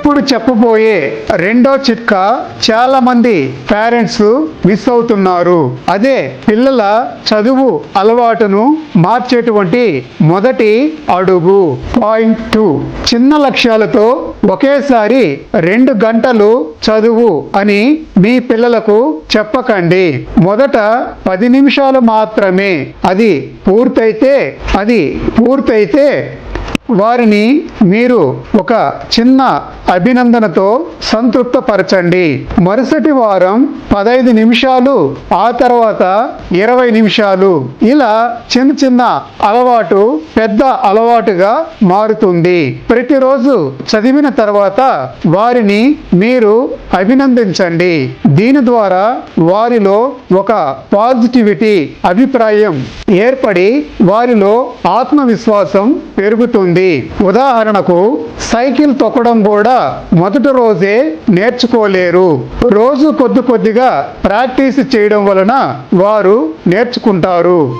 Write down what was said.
ఇప్పుడు చెప్పబోయే రెండో చిట్కా చాలా మంది పేరెంట్స్ మిస్ అవుతున్నారు. అదే పిల్లల చదువు అలవాటును మార్చేటువంటి మొదటి అడుగు. పాయింట్ 2, చిన్న లక్ష్యాలతో ఒకేసారి 2 గంటలు చదువు అని మీ పిల్లలకు చెప్పకండి. మొదట 10 నిమిషాలు మాత్రమే. అది పూర్తయితే వారిని మీరు ఒక చిన్న అభినందనతో సంతృప్తపరచండి. మరుసటి వారం 15 నిమిషాలు, ఆ తర్వాత 20 నిమిషాలు. ఇలా చిన్న చిన్న అలవాటు పెద్ద అలవాటుగా మారుతుంది. ప్రతిరోజు చదివిన తర్వాత వారిని మీరు అభినందించండి. దీని ద్వారా వారిలో ఒక పాజిటివిటీ అభిప్రాయం ఏర్పడి వారిలో ఆత్మవిశ్వాసం పెరుగుతుంది. ఉదాహరణకు సైకిల్ తొక్కడం కూడా మొదటి రోజే నేర్చుకోలేరు. రోజు కొద్దిగా ప్రాక్టీస్ చేయడం వలన వారు నేర్చుకుంటారు.